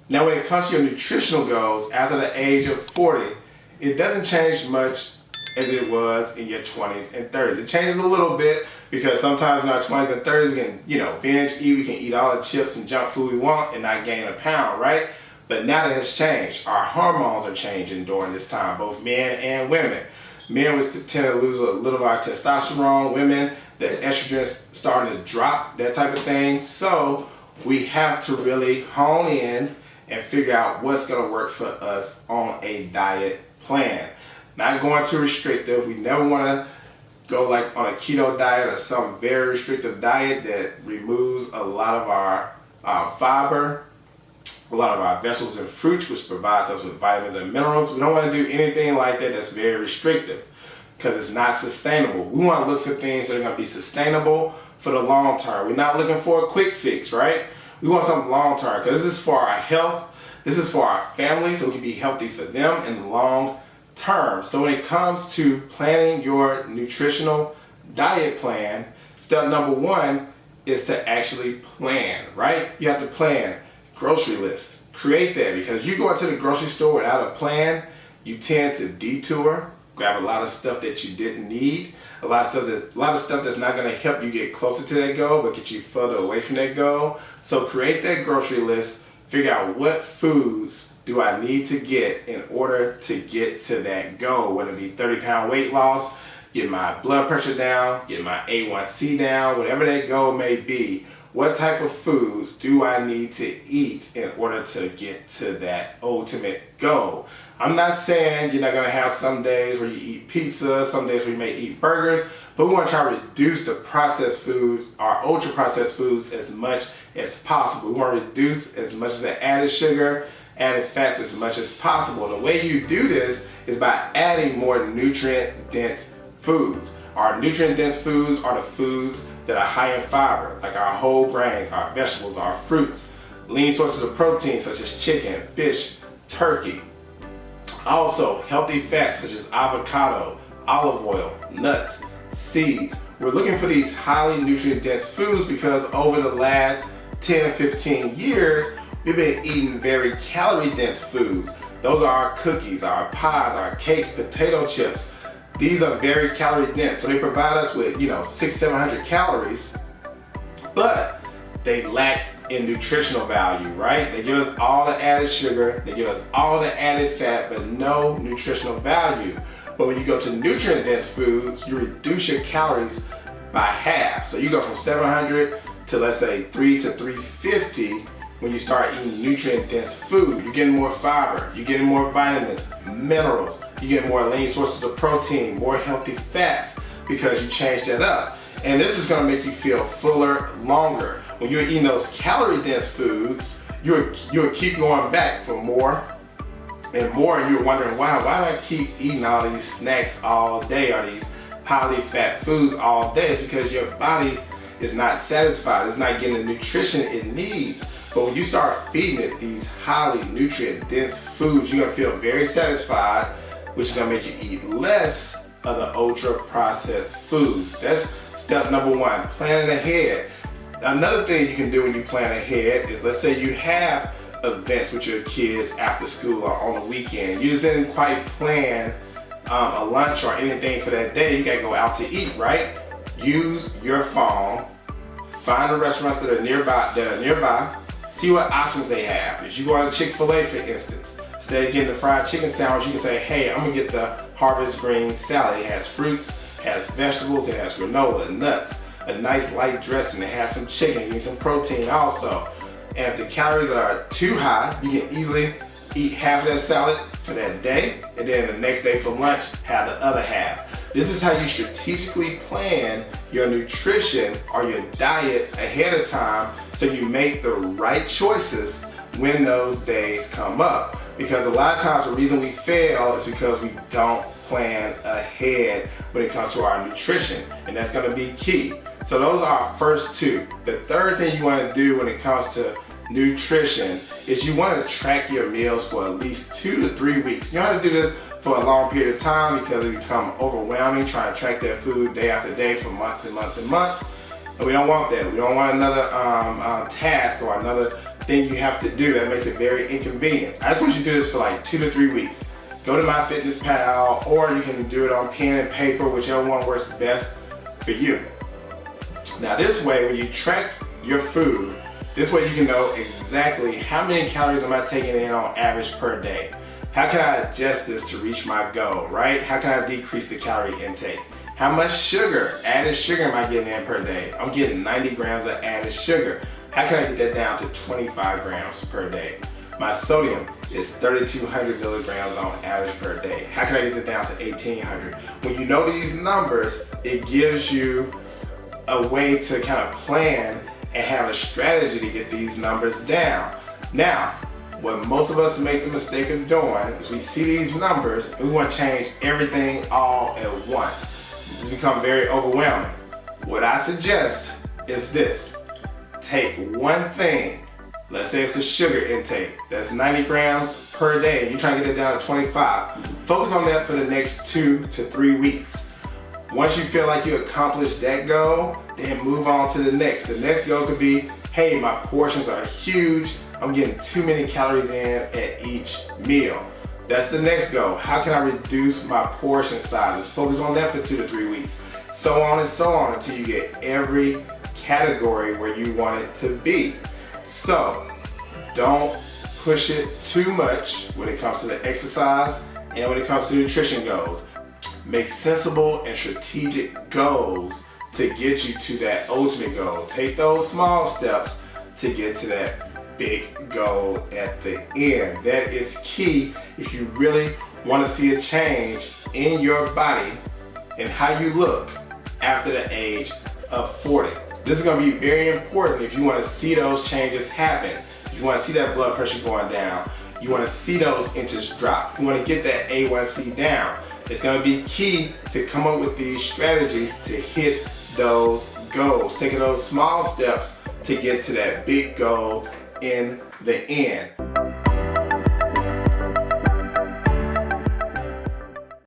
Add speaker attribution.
Speaker 1: Now when it comes to your nutritional goals after the age of 40, it doesn't change much as it was in your 20s and 30s. It changes a little bit because sometimes in our 20s and 30s we can, binge eat, we can eat all the chips and junk food we want and not gain a pound, right? But now that has changed. Our hormones are changing during this time, both men and women. Men would tend to lose a little of our testosterone. Women, the estrogen's starting to drop, that type of thing. So we have to really hone in and figure out what's gonna work for us on a diet plan. Not going too restrictive. We never wanna go like on a keto diet or some very restrictive diet that removes a lot of our fiber, a lot of our vegetables and fruits, which provides us with vitamins and minerals. We don't want to do anything like that that's very restrictive because it's not sustainable. We want to look for things that are going to be sustainable for the long term. We're not looking for a quick fix, right? We want something long term because this is for our health. This is for our family, so we can be healthy for them in the long term. So when it comes to planning your nutritional diet plan, step number one is to actually plan, right? You have to plan. Grocery list. Create that, because you go into the grocery store without a plan, you tend to detour, grab a lot of stuff that you didn't need, a lot of stuff that's not going to help you get closer to that goal but get you further away from that goal. So create that grocery list, figure out what foods do I need to get in order to get to that goal, whether it be 30-pound weight loss, get my blood pressure down, get my A1C down, whatever that goal may be. What type of foods do I need to eat in order to get to that ultimate goal? I'm not saying you're not going to have some days where you eat pizza, some days where you may eat burgers, but we want to try to reduce the processed foods, our ultra processed foods, as much as possible. We want to reduce as much as the added sugar, added fats as much as possible. The way you do this is by adding more nutrient dense foods. Our nutrient dense foods are the foods that are high in fiber, like our whole grains, our vegetables, our fruits, lean sources of protein such as chicken, fish, turkey. Also, healthy fats such as avocado, olive oil, nuts, seeds. We're looking for these highly nutrient dense foods because over the last 10, 15 years, we've been eating very calorie dense foods. Those are our cookies, our pies, our cakes, potato chips. These are very calorie dense, so they provide us with 600-700 calories, but they lack in nutritional value, right? They give us all the added sugar, they give us all the added fat, but no nutritional value. But when you go to nutrient dense foods, you reduce your calories by half. So you go from 700 to, let's say, 300 to 350 when you start eating nutrient dense food. You're getting more fiber, you're getting more vitamins, minerals, you get more lean sources of protein, more healthy fats because you change that up. And this is going to make you feel fuller longer. When you're eating those calorie dense foods, you'll keep going back for more and more, and you're wondering, wow, why do I keep eating all these snacks all day or these highly fat foods all day? It's because your body is not satisfied. It's not getting the nutrition it needs. But when you start feeding it these highly nutrient dense foods, you're going to feel very satisfied, which is going to make you eat less of the ultra processed foods. That's step number one, planning ahead. Another thing you can do when you plan ahead is, let's say you have events with your kids after school or on the weekend. You just didn't quite plan a lunch or anything for that day. You got to go out to eat, right? Use your phone, find the restaurants that are nearby, see what options they have. If you go out to Chick-fil-A, for instance, instead of getting the fried chicken sandwich, you can say, hey, I'm gonna get the harvest green salad. It has fruits, has vegetables, it has granola, nuts, a nice light dressing, it has some chicken, you need some protein also. And if the calories are too high, you can easily eat half of that salad for that day, and then the next day for lunch, have the other half. This is how you strategically plan your nutrition or your diet ahead of time so you make the right choices when those days come up. Because a lot of times the reason we fail is because we don't plan ahead when it comes to our nutrition, and that's going to be key. So those are our first two. The third thing you want to do when it comes to nutrition is you want to track your meals for at least 2 to 3 weeks. You don't have to do this for a long period of time because it becomes overwhelming trying to track that food day after day for months and months and months. And we don't want that. We don't want another task or another thing you have to do that makes it very inconvenient. I just want you to do this for like 2 to 3 weeks. Go to MyFitnessPal, or you can do it on pen and paper, whichever one works best for you. Now this way, when you track your food, this way you can know exactly how many calories am I taking in on average per day. How can I adjust this to reach my goal, right? How can I decrease the calorie intake? How much sugar, added sugar, am I getting in per day? I'm getting 90 grams of added sugar. How can I get that down to 25 grams per day? My sodium is 3,200 milligrams on average per day. How can I get that down to 1,800? When you know these numbers, it gives you a way to kind of plan and have a strategy to get these numbers down. Now, what most of us make the mistake of doing is we see these numbers and we want to change everything all at once. It's become very overwhelming. What I suggest is this. Take one thing, let's say it's the sugar intake, that's 90 grams per day, and you're trying to get that down to 25. Focus on that for the next 2 to 3 weeks. Once you feel like you accomplished that goal, then move on to the next. The next goal could be, hey, my portions are huge. I'm getting too many calories in at each meal. That's the next goal. How can I reduce my portion sizes? Focus on that for 2 to 3 weeks. So on and so on until you get every category where you want it to be. So don't push it too much when it comes to the exercise and when it comes to nutrition goals. Make sensible and strategic goals to get you to that ultimate goal. Take those small steps to get to that big goal at the end. That is key if you really want to see a change in your body and how you look after the age of 40. This is going to be very important if you want to see those changes happen. If you want to see that blood pressure going down, you want to see those inches drop, you want to get that A1C down. It's going to be key to come up with these strategies to hit those goals, taking those small steps to get to that big goal in the end.